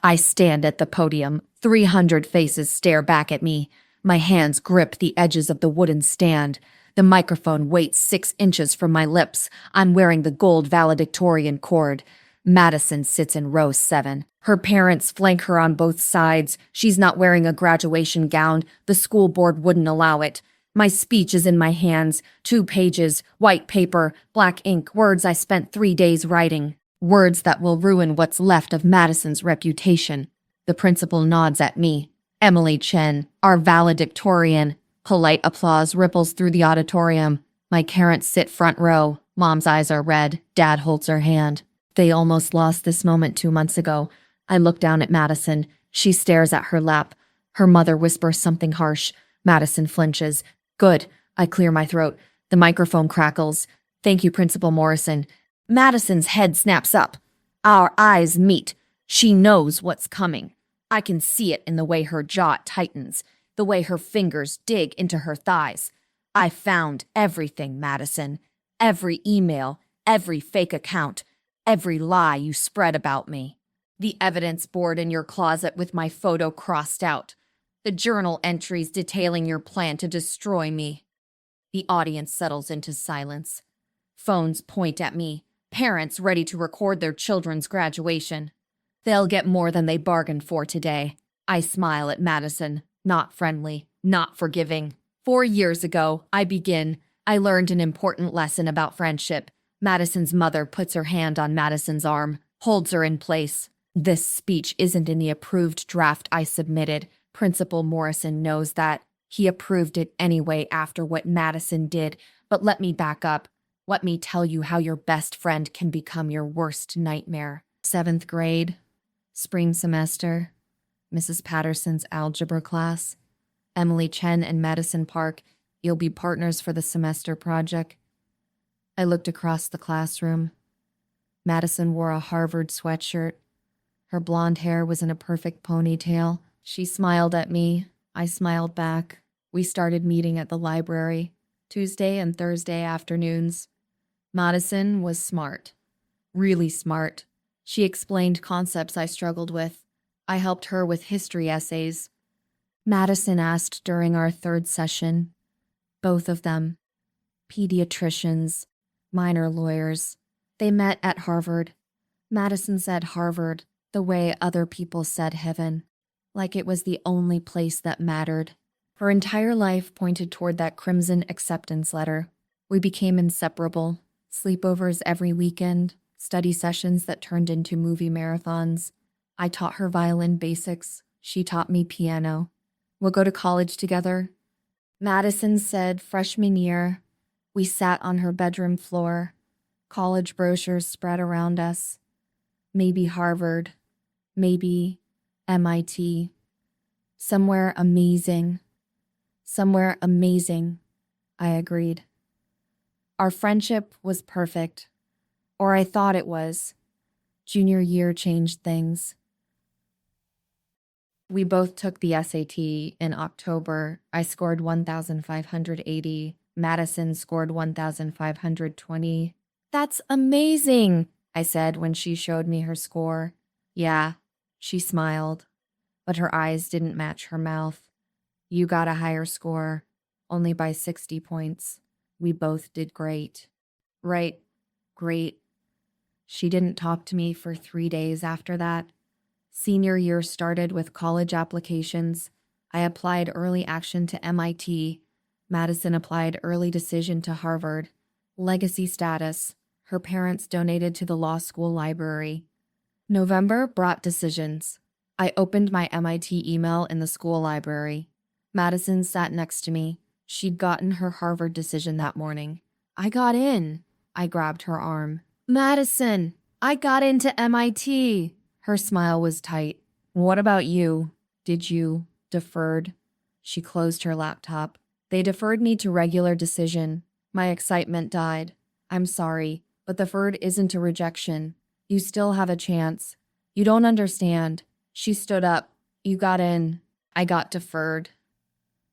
I stand at the podium. 300 faces stare back at me. My hands grip the edges of the wooden stand. The microphone waits 6 inches from my lips. I'm wearing the gold valedictorian cord. Madison sits in row 7. Her parents flank her on both sides. She's not wearing a graduation gown. The school board wouldn't allow it. My speech is in my hands. 2 pages, white paper, black ink, words I spent 3 days writing. Words that will ruin what's left of Madison's reputation. The principal nods at me. Emily Chen, our valedictorian. Polite applause ripples through the auditorium. My parents sit front row. Mom's eyes are red. Dad holds her hand. They almost lost this moment 2 months ago. I look down at Madison. She stares at her lap. Her mother whispers something harsh. Madison flinches. Good. I clear my throat. The microphone crackles. Thank you, Principal Morrison. Madison's head snaps up. Our eyes meet. She knows what's coming. I can see it in the way her jaw tightens, the way her fingers dig into her thighs. I found everything, Madison. Every email, every fake account, every lie you spread about me. The evidence board in your closet with my photo crossed out. The journal entries detailing your plan to destroy me. The audience settles into silence. Phones point at me. Parents ready to record their children's graduation. They'll get more than they bargained for today. I smile at Madison. Not friendly, not forgiving. 4 years ago, I learned an important lesson about friendship. Madison's mother puts her hand on Madison's arm, holds her in place. This speech isn't in the approved draft I submitted. Principal Morrison knows that. He approved it anyway after what Madison did. But let me back up. Let me tell you how your best friend can become your worst nightmare. 7th grade, spring semester, Mrs. Patterson's algebra class. Emily Chen and Madison Park, you'll be partners for the semester project. I looked across the classroom. Madison wore a Harvard sweatshirt. Her blonde hair was in a perfect ponytail. She smiled at me. I smiled back. We started meeting at the library, Tuesday and Thursday afternoons. Madison was smart. Really smart. She explained concepts I struggled with. I helped her with history essays. Madison asked during our 3rd session. Both of them. Pediatricians. Minor lawyers. They met at Harvard. Madison said Harvard, the way other people said heaven. Like it was the only place that mattered. Her entire life pointed toward that crimson acceptance letter. We became inseparable. Sleepovers every weekend, study sessions that turned into movie marathons. I taught her violin basics. She taught me piano. We'll go to college together. Madison said freshman year, we sat on her bedroom floor. College brochures spread around us. Maybe Harvard. Maybe MIT. Somewhere amazing. Somewhere amazing, I agreed. Our friendship was perfect, or I thought it was. Junior year changed things. We both took the SAT in October. I scored 1,580. Madison scored 1,520. That's amazing, I said when she showed me her score. Yeah, she smiled, but her eyes didn't match her mouth. You got a higher score, only by 60 points. We both did great. Right, great. She didn't talk to me for 3 days after that. Senior year started with college applications. I applied early action to MIT. Madison applied early decision to Harvard. Legacy status. Her parents donated to the law school library. November brought decisions. I opened my MIT email in the school library. Madison sat next to me. She'd gotten her Harvard decision that morning. I got in. I grabbed her arm. Madison, I got into MIT. Her smile was tight. What about you? Did you deferred? She closed her laptop. They deferred me to regular decision. My excitement died. I'm sorry, but deferred isn't a rejection. You still have a chance. You don't understand. She stood up. You got in. I got deferred.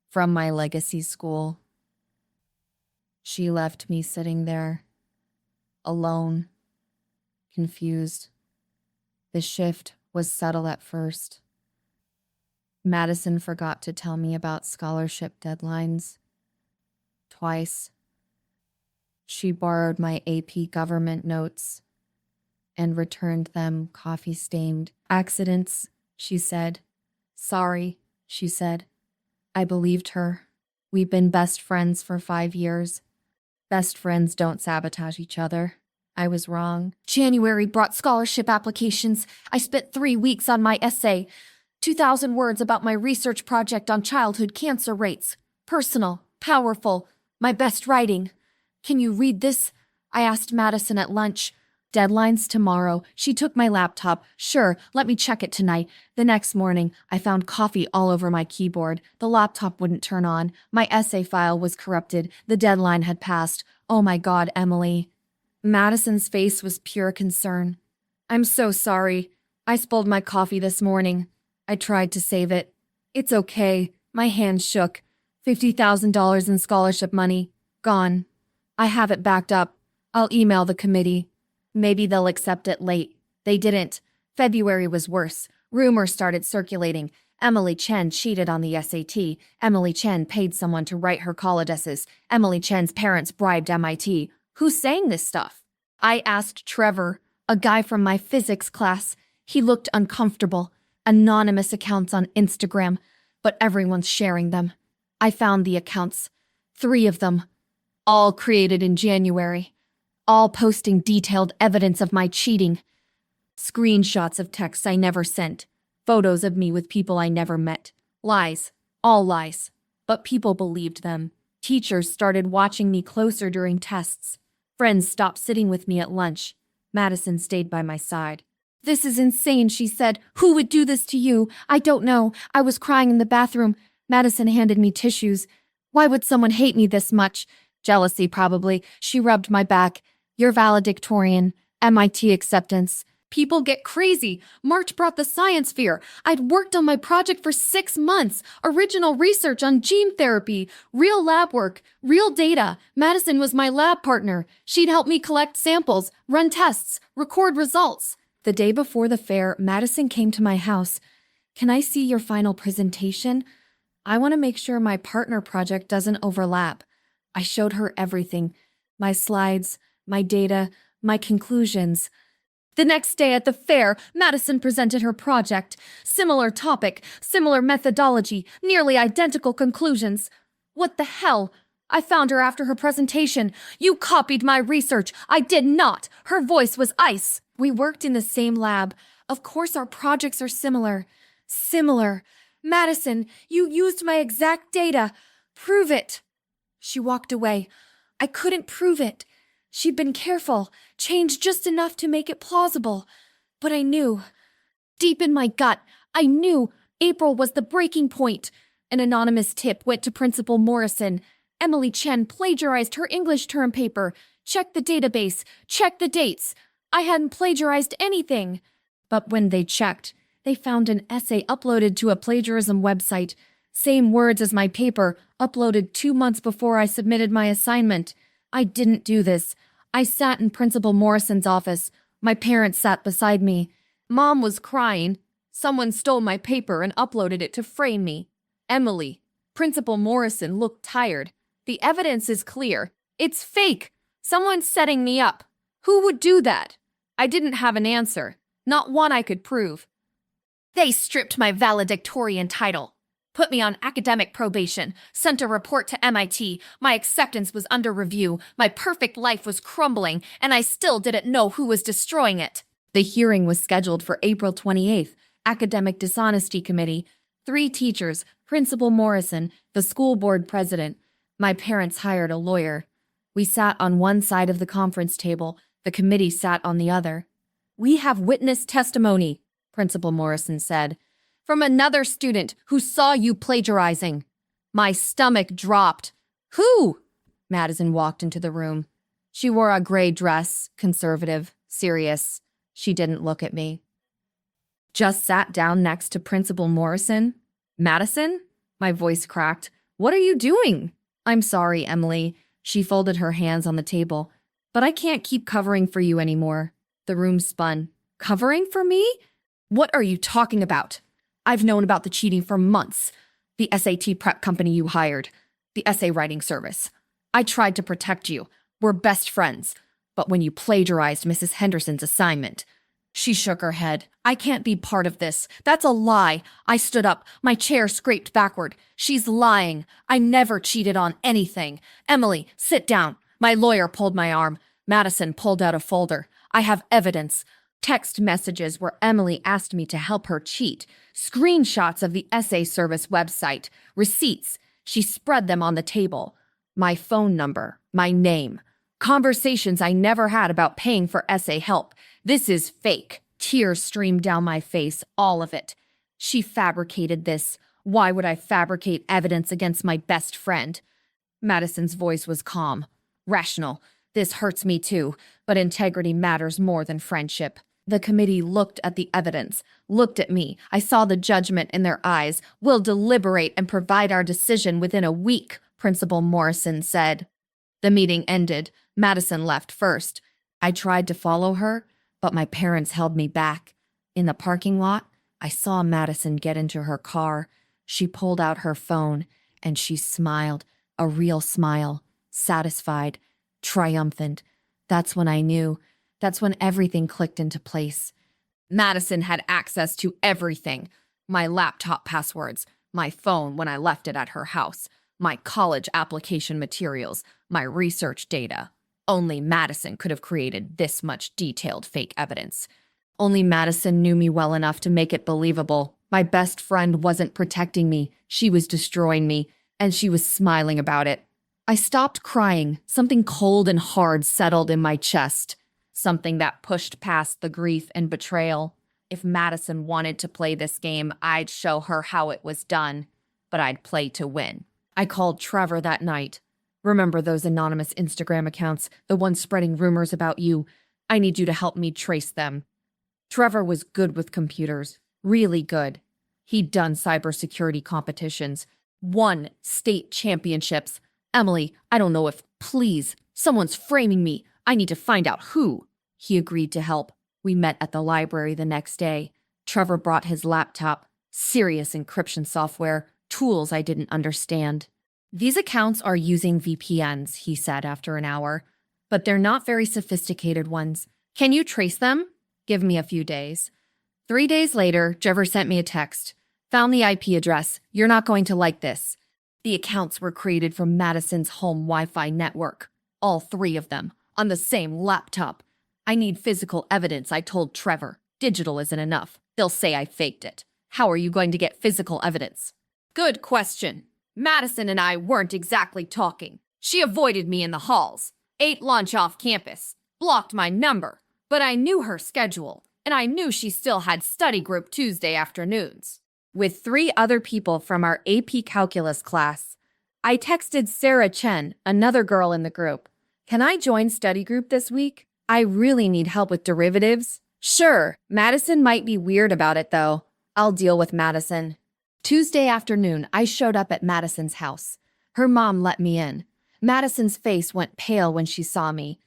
From my legacy school. She left me sitting there, alone, confused. The shift was subtle at first. Madison forgot to tell me about scholarship deadlines. Twice. She borrowed my AP government notes and returned them coffee-stained. Accidents, she said. Sorry, she said. I believed her. We've been best friends for 5 years. Best friends don't sabotage each other. I was wrong. January brought scholarship applications. I spent 3 weeks on my essay. 2,000 words about my research project on childhood cancer rates. Personal, powerful, my best writing. Can you read this? I asked Madison at lunch. Deadline's tomorrow. She took my laptop. Sure, let me check it tonight. The next morning, I found coffee all over my keyboard. The laptop wouldn't turn on. My essay file was corrupted. The deadline had passed. Oh my God, Emily. Madison's face was pure concern. I'm so sorry. I spilled my coffee this morning. I tried to save it. It's okay. My hand shook. $50,000 in scholarship money. Gone. I have it backed up. I'll email the committee. Maybe they'll accept it late. They didn't. February was worse. Rumors started circulating. Emily Chen cheated on the SAT. Emily Chen paid someone to write her college essays. Emily Chen's parents bribed MIT. Who's saying this stuff? I asked Trevor, a guy from my physics class. He looked uncomfortable. Anonymous accounts on Instagram, but everyone's sharing them. I found the accounts. 3 of them. All created in January. All posting detailed evidence of my cheating. Screenshots of texts I never sent. Photos of me with people I never met. Lies. All lies. But people believed them. Teachers started watching me closer during tests. Friends stopped sitting with me at lunch. Madison stayed by my side. This is insane, she said. Who would do this to you? I don't know. I was crying in the bathroom. Madison handed me tissues. Why would someone hate me this much? Jealousy, probably. She rubbed my back. You're valedictorian. MIT acceptance. People get crazy. March brought the science fair. I'd worked on my project for 6 months. Original research on gene therapy. Real lab work. Real data. Madison was my lab partner. She'd help me collect samples, run tests, record results. The day before the fair, Madison came to my house. Can I see your final presentation? I want to make sure my partner project doesn't overlap. I showed her everything. My slides, my data, my conclusions. The next day at the fair, Madison presented her project. Similar topic, similar methodology, nearly identical conclusions. What the hell? I found her after her presentation. You copied my research. I did not. Her voice was ice. We worked in the same lab. Of course our projects are similar. Similar. Madison, you used my exact data. Prove it. She walked away. I couldn't prove it. She'd been careful, changed just enough to make it plausible. But I knew. Deep in my gut, I knew April was the breaking point. An anonymous tip went to Principal Morrison. Emily Chen plagiarized her English term paper. Check the database. Check the dates. I hadn't plagiarized anything. But when they checked, they found an essay uploaded to a plagiarism website. Same words as my paper, uploaded 2 months before I submitted my assignment. I didn't do this. I sat in Principal Morrison's office. My parents sat beside me. Mom was crying. Someone stole my paper and uploaded it to frame me. Emily. Principal Morrison looked tired. The evidence is clear. It's fake. Someone's setting me up. Who would do that? I didn't have an answer. Not one I could prove. They stripped my valedictorian title. Put me on academic probation, sent a report to MIT. My acceptance was under review. My perfect life was crumbling, and I still didn't know who was destroying it. The hearing was scheduled for April 28th. Academic Dishonesty Committee. 3 teachers, Principal Morrison, the school board president. My parents hired a lawyer. We sat on one side of the conference table. The committee sat on the other. We have witness testimony, Principal Morrison said, from another student who saw you plagiarizing. My stomach dropped. Who? Madison walked into the room. She wore a gray dress, conservative, serious. She didn't look at me. Just sat down next to Principal Morrison. Madison? My voice cracked. What are you doing? I'm sorry, Emily. She folded her hands on the table. But I can't keep covering for you anymore. The room spun. Covering for me? What are you talking about? I've known about the cheating for months. The SAT prep company you hired. The essay writing service. I tried to protect you. We're best friends. But when you plagiarized Mrs. Henderson's assignment. She shook her head. I can't be part of this. That's a lie. I stood up. My chair scraped backward. She's lying. I never cheated on anything. Emily, sit down. My lawyer pulled my arm. Madison pulled out a folder. I have evidence. Text messages where Emily asked me to help her cheat. Screenshots of the essay service website. Receipts. She spread them on the table. My phone number. My name. Conversations I never had about paying for essay help. This is fake. Tears streamed down my face, all of it. She fabricated this. Why would I fabricate evidence against my best friend? Madison's voice was calm, rational. This hurts me too, but integrity matters more than friendship. The committee looked at the evidence, looked at me. I saw the judgment in their eyes. We'll deliberate and provide our decision within a week, Principal Morrison said. The meeting ended. Madison left first. I tried to follow her, but my parents held me back. In the parking lot, I saw Madison get into her car. She pulled out her phone, and she smiled, a real smile, satisfied, triumphant. That's when I knew. That's when everything clicked into place. Madison had access to everything. My laptop passwords, my phone when I left it at her house, my college application materials, my research data. Only Madison could have created this much detailed fake evidence. Only Madison knew me well enough to make it believable. My best friend wasn't protecting me. She was destroying me, and she was smiling about it. I stopped crying. Something cold and hard settled in my chest. Something that pushed past the grief and betrayal. If Madison wanted to play this game, I'd show her how it was done. But I'd play to win. I called Trevor that night. Remember those anonymous Instagram accounts, the ones spreading rumors about you? I need you to help me trace them. Trevor was good with computers, really good. He'd done cybersecurity competitions, won state championships. Emily, I don't know if, please, someone's framing me. I need to find out who. He agreed to help. We met at the library the next day. Trevor brought his laptop, serious encryption software, tools I didn't understand. These accounts are using VPNs, he said after an hour, but they're not very sophisticated ones. Can you trace them? Give me a few days. 3 days later, Trevor sent me a text. Found the IP address. You're not going to like this. The accounts were created from Madison's home Wi-Fi network. All 3 of them, on the same laptop. I need physical evidence, I told Trevor. Digital isn't enough. They'll say I faked it. How are you going to get physical evidence? Good question. Madison and I weren't exactly talking. She avoided me in the halls, ate lunch off campus, blocked my number, but I knew her schedule, and I knew she still had study group Tuesday afternoons. With 3 other people from our AP Calculus class, I texted Sarah Chen, another girl in the group. Can I join study group this week? I really need help with derivatives. Sure, Madison might be weird about it though. I'll deal with Madison. Tuesday afternoon, I showed up at Madison's house. Her mom let me in. Madison's face went pale when she saw me.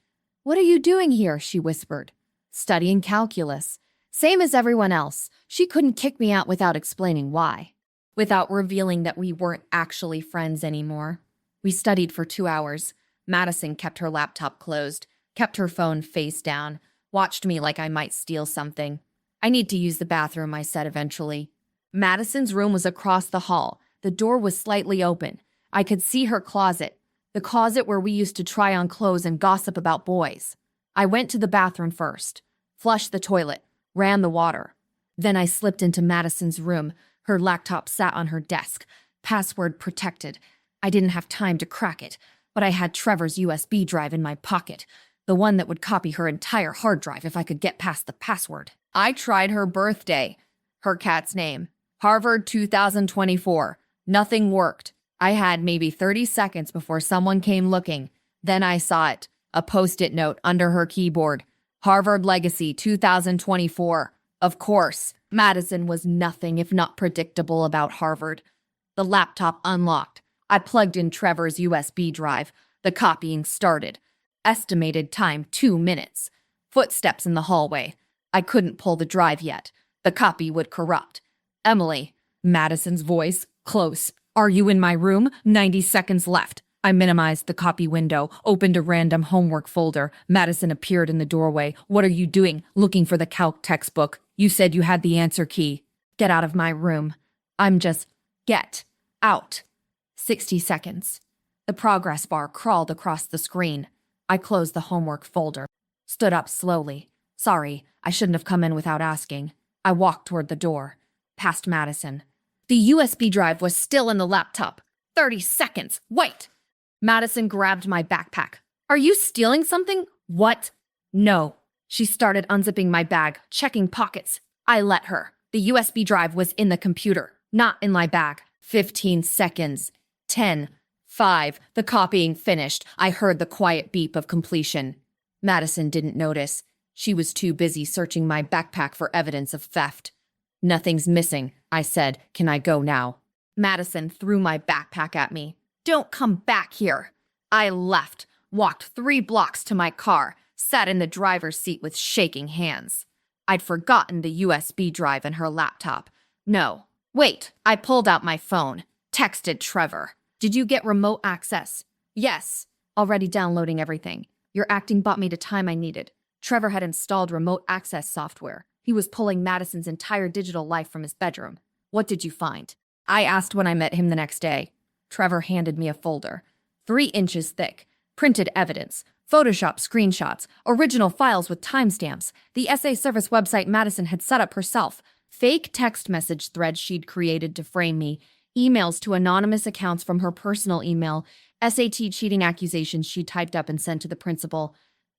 What are you doing here? She whispered. Studying calculus. Same as everyone else. She couldn't kick me out without explaining why. Without revealing that we weren't actually friends anymore. We studied for 2 hours. Madison kept her laptop closed, kept her phone face down, watched me like I might steal something. I need to use the bathroom, I said eventually. Madison's room was across the hall. The door was slightly open. I could see her closet, the closet where we used to try on clothes and gossip about boys. I went to the bathroom first, flushed the toilet, ran the water. Then I slipped into Madison's room. Her laptop sat on her desk, password protected. I didn't have time to crack it, but I had Trevor's USB drive in my pocket, the one that would copy her entire hard drive if I could get past the password. I tried her birthday, her cat's name. Harvard 2024. Nothing worked. I had maybe 30 seconds before someone came looking. Then I saw it, a post-it note under her keyboard. Harvard Legacy 2024. Of course, Madison was nothing if not predictable about Harvard. The laptop unlocked. I plugged in Trevor's USB drive. The copying started. Estimated time 2 minutes. Footsteps in the hallway. I couldn't pull the drive yet. The copy would corrupt. Emily, Madison's voice, close. Are you in my room? 90 seconds left. I minimized the copy window, opened a random homework folder. Madison appeared in the doorway. What are you doing? Looking for the calc textbook. You said you had the answer key. Get out of my room. Get out. 60 seconds. The progress bar crawled across the screen. I closed the homework folder. Stood up slowly. Sorry, I shouldn't have come in without asking. I walked toward the door. Past Madison. The USB drive was still in the laptop. 30 seconds. Wait! Madison grabbed my backpack. Are you stealing something? What? No. She started unzipping my bag, checking pockets. I let her. The USB drive was in the computer, not in my bag. 15 seconds. 10. 5. The copying finished. I heard the quiet beep of completion. Madison didn't notice. She was too busy searching my backpack for evidence of theft. Nothing's missing, I said. Can I go now? Madison threw my backpack at me. Don't come back here. I left, walked 3 blocks to my car, sat in the driver's seat with shaking hands. I'd forgotten the USB drive in her laptop. No. Wait, I pulled out my phone, texted Trevor. Did you get remote access? Yes. Already downloading everything. Your acting bought me the time I needed. Trevor had installed remote access software. He was pulling Madison's entire digital life from his bedroom. What did you find? I asked when I met him the next day. Trevor handed me a folder. 3 inches thick. Printed evidence. Photoshop screenshots. Original files with timestamps. The essay service website Madison had set up herself. Fake text message threads she'd created to frame me. Emails to anonymous accounts from her personal email. SAT cheating accusations she typed up and sent to the principal.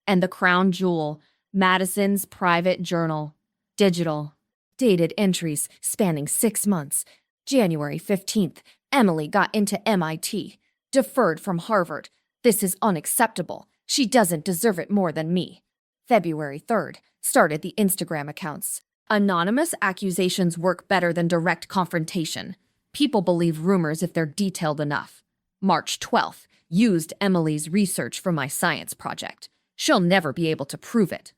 And the crown jewel, Madison's private journal. Digital. Dated entries spanning 6 months. January 15th. Emily got into MIT. Deferred from Harvard. This is unacceptable. She doesn't deserve it more than me. February 3rd. Started the Instagram accounts. Anonymous accusations work better than direct confrontation. People believe rumors if they're detailed enough. March 12th. Used Emily's research for my science project. She'll never be able to prove it.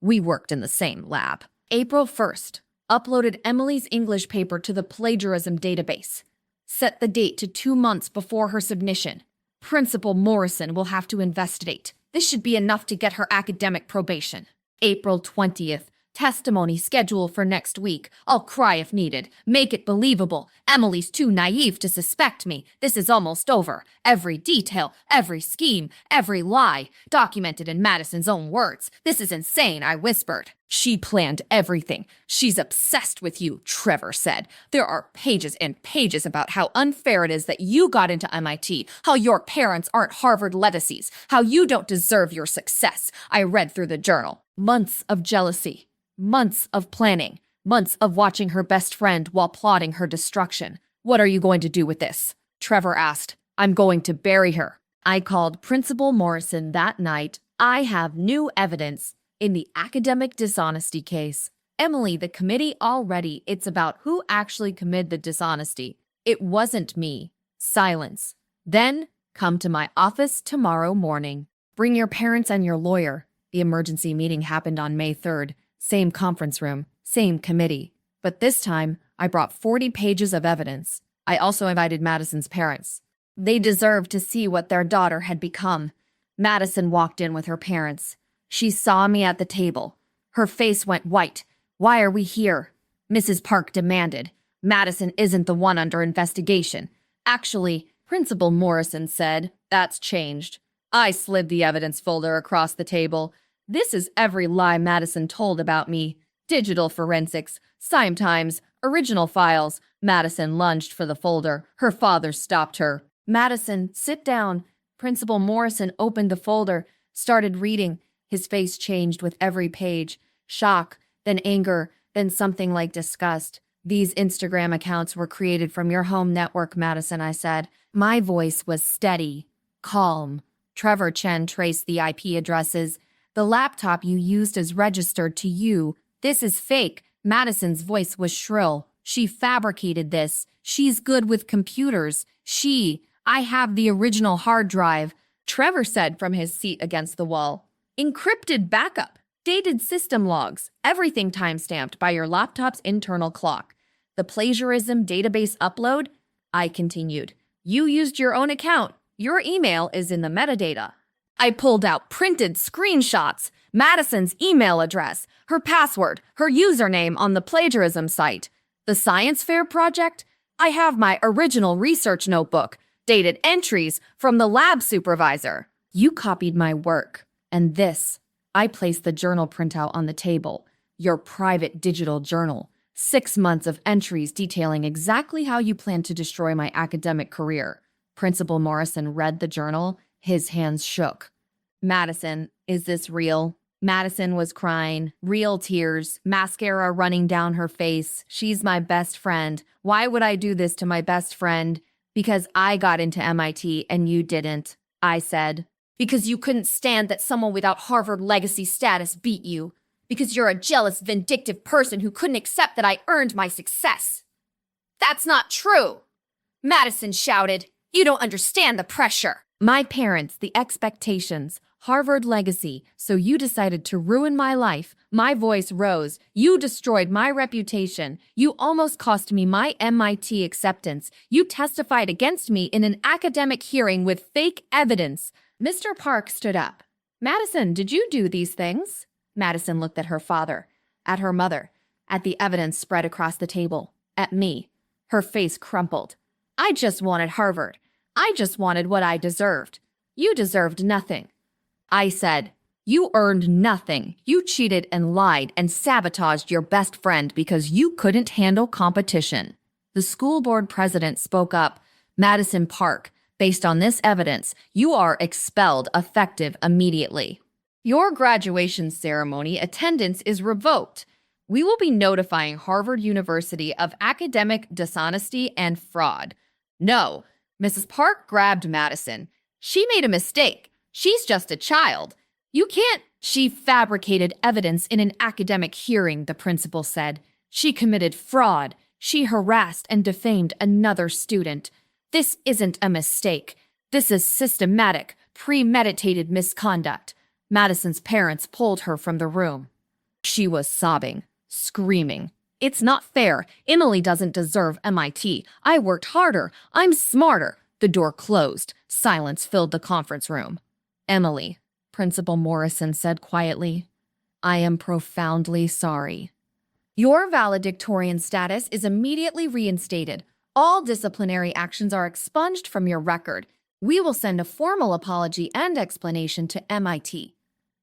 We worked in the same lab. April 1st. Uploaded Emily's English paper to the plagiarism database. Set the date to 2 months before her submission. Principal Morrison will have to investigate. This should be enough to get her academic probation. April 20th. Testimony scheduled for next week. I'll cry if needed. Make it believable. Emily's too naive to suspect me. This is almost over. Every detail, every scheme, every lie, documented in Madison's own words. This is insane, I whispered. She planned everything. She's obsessed with you, Trevor said. There are pages and pages about how unfair it is that you got into MIT, how your parents aren't Harvard legacies, how you don't deserve your success. I read through the journal. Months of jealousy. Months of planning. Months of watching her best friend while plotting her destruction. What are you going to do with this? Trevor asked. I'm going to bury her. I called Principal Morrison that night. I have new evidence in the academic dishonesty case. Emily, the committee already. It's about who actually committed the dishonesty. It wasn't me. Silence. Then come to my office tomorrow morning. Bring your parents and your lawyer. The emergency meeting happened on May 3rd. Same conference room, same committee. But this time, I brought 40 pages of evidence. I also invited Madison's parents. They deserved to see what their daughter had become. Madison walked in with her parents. She saw me at the table. Her face went white. Why are we here? Mrs. Park demanded. Madison isn't the one under investigation. Actually, Principal Morrison said, that's changed. I slid the evidence folder across the table. This is every lie Madison told about me. Digital forensics, Sime Times, original files. Madison lunged for the folder. Her father stopped her. Madison, sit down. Principal Morrison opened the folder, started reading. His face changed with every page. Shock, then anger, then something like disgust. These Instagram accounts were created from your home network, Madison, I said. My voice was steady, calm. Trevor Chen traced the IP addresses. The laptop you used is registered to you. This is fake. Madison's voice was shrill. She fabricated this. She's good with computers. I have the original hard drive. Trevor said from his seat against the wall. Encrypted backup. Dated system logs, everything timestamped by your laptop's internal clock. The plagiarism database upload? I continued. You used your own account. Your email is in the metadata. I pulled out printed screenshots, Madison's email address, her password, her username on the plagiarism site. The science fair project? I have my original research notebook, dated entries from the lab supervisor. You copied my work. And this, I placed the journal printout on the table. Your private digital journal. 6 months of entries detailing exactly how you plan to destroy my academic career. Principal Morrison read the journal. His hands shook. Madison, is this real? Madison was crying, real tears, mascara running down her face. She's my best friend. Why would I do this to my best friend? Because I got into MIT and you didn't, I said. Because you couldn't stand that someone without Harvard legacy status beat you. Because you're a jealous, vindictive person who couldn't accept that I earned my success. That's not true, Madison shouted. You don't understand the pressure. My parents, the expectations, Harvard legacy, so you decided to ruin my life. My voice rose. You destroyed my reputation. You almost cost me my MIT acceptance. You testified against me in an academic hearing with fake evidence. Mr. Park stood up. Madison, did you do these things? Madison looked at her father, at her mother, at the evidence spread across the table, at me. Her face crumpled. I just wanted Harvard. I just wanted what I deserved. You deserved nothing. I said, you earned nothing. You cheated and lied and sabotaged your best friend because you couldn't handle competition. The school board president spoke up. Madison Park, based on this evidence, you are expelled effective immediately. Your graduation ceremony attendance is revoked. We will be notifying Harvard University of academic dishonesty and fraud. No, Mrs. Park grabbed Madison. She made a mistake. She's just a child. You can't. She fabricated evidence in an academic hearing, the principal said. She committed fraud. She harassed and defamed another student. This isn't a mistake. This is systematic, premeditated misconduct. Madison's parents pulled her from the room. She was sobbing, screaming. It's not fair. Emily doesn't deserve MIT. I worked harder. I'm smarter. The door closed. Silence filled the conference room. Emily, Principal Morrison said quietly, I am profoundly sorry. Your valedictorian status is immediately reinstated. All disciplinary actions are expunged from your record. We will send a formal apology and explanation to MIT.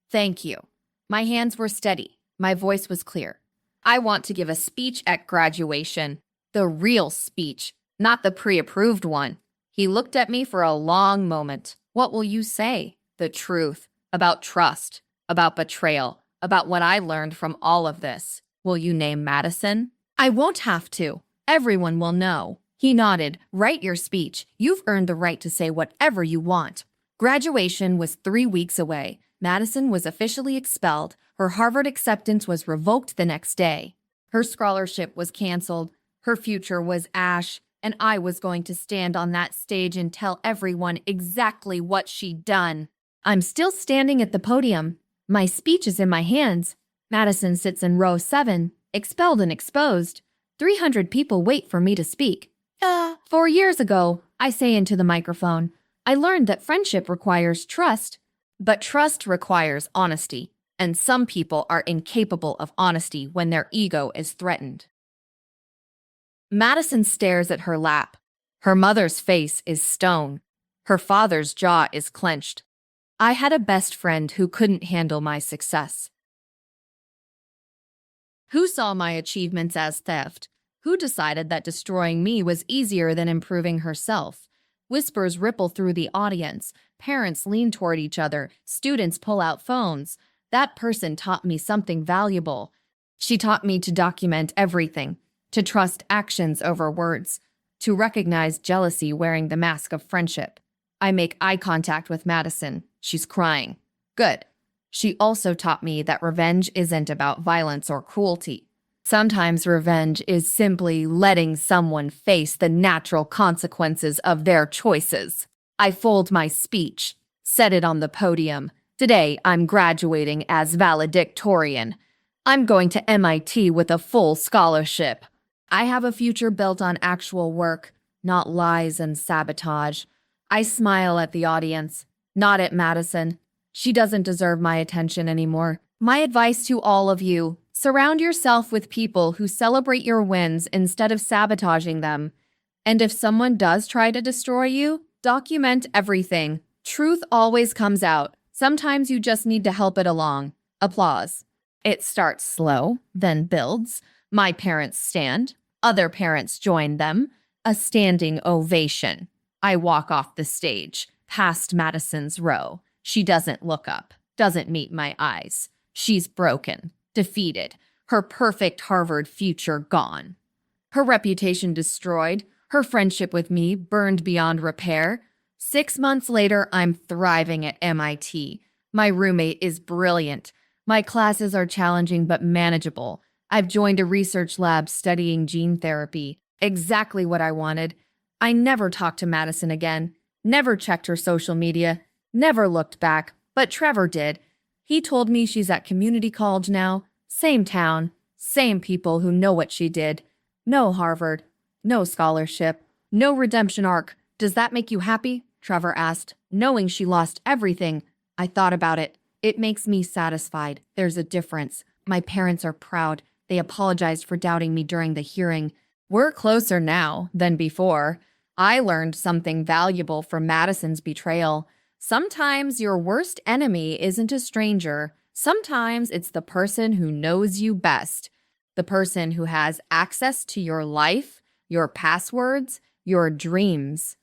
Thank you. My hands were steady. My voice was clear. I want to give a speech at graduation. The real speech, not the pre-approved one. He looked at me for a long moment. What will you say? The truth. About trust. About betrayal. About what I learned from all of this. Will you name Madison? I won't have to. Everyone will know. He nodded. Write your speech. You've earned the right to say whatever you want. Graduation was 3 weeks away. Madison was officially expelled. Her Harvard acceptance was revoked the next day. Her scholarship was canceled. Her future was ash. And I was going to stand on that stage and tell everyone exactly what she'd done. I'm still standing at the podium. My speech is in my hands. Madison sits in row 7, expelled and exposed. 300 people wait for me to speak. 4 years ago, I say into the microphone, I learned that friendship requires trust, but trust requires honesty, and some people are incapable of honesty when their ego is threatened. Madison stares at her lap. Her mother's face is stone. Her father's jaw is clenched. I had a best friend who couldn't handle my success. Who saw my achievements as theft? Who decided that destroying me was easier than improving herself? Whispers ripple through the audience. Parents lean toward each other. Students pull out phones. That person taught me something valuable. She taught me to document everything, to trust actions over words, to recognize jealousy wearing the mask of friendship. I make eye contact with Madison. She's crying. Good. She also taught me that revenge isn't about violence or cruelty. Sometimes revenge is simply letting someone face the natural consequences of their choices. I fold my speech, set it on the podium, Today, I'm graduating as valedictorian. I'm going to MIT with a full scholarship. I have a future built on actual work, not lies and sabotage. I smile at the audience, not at Madison. She doesn't deserve my attention anymore. My advice to all of you: surround yourself with people who celebrate your wins instead of sabotaging them. And if someone does try to destroy you, document everything. Truth always comes out. Sometimes you just need to help it along. Applause. It starts slow, then builds. My parents stand. Other parents join them. A standing ovation. I walk off the stage, past Madison's row. She doesn't look up, doesn't meet my eyes. She's broken, defeated, her perfect Harvard future gone. Her reputation destroyed, her friendship with me burned beyond repair. 6 months later, I'm thriving at MIT. My roommate is brilliant. My classes are challenging but manageable. I've joined a research lab studying gene therapy. Exactly what I wanted. I never talked to Madison again, never checked her social media, never looked back, but Trevor did. He told me she's at community college now, same town, same people who know what she did. No Harvard, no scholarship, no redemption arc. Does that make you happy? Trevor asked, knowing she lost everything. I thought about it. It makes me satisfied. There's a difference. My parents are proud. They apologized for doubting me during the hearing. We're closer now than before. I learned something valuable from Madison's betrayal. Sometimes your worst enemy isn't a stranger. Sometimes it's the person who knows you best. The person who has access to your life, your passwords, your dreams.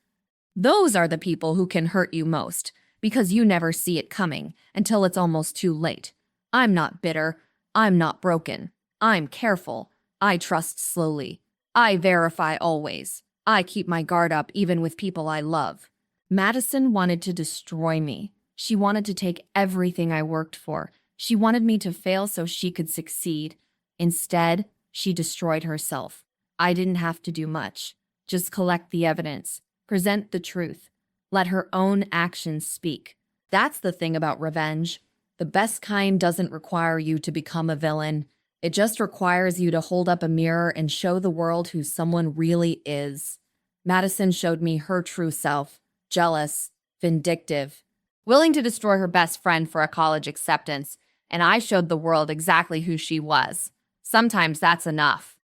Those are the people who can hurt you most, because you never see it coming until it's almost too late. I'm not bitter. I'm not broken. I'm careful. I trust slowly. I verify always. I keep my guard up even with people I love. Madison wanted to destroy me. She wanted to take everything I worked for. She wanted me to fail so she could succeed. Instead, she destroyed herself. I didn't have to do much. Just collect the evidence. Present the truth. Let her own actions speak. That's the thing about revenge. The best kind doesn't require you to become a villain. It just requires you to hold up a mirror and show the world who someone really is. Madison showed me her true self. Jealous, vindictive, willing to destroy her best friend for a college acceptance, and I showed the world exactly who she was. Sometimes that's enough.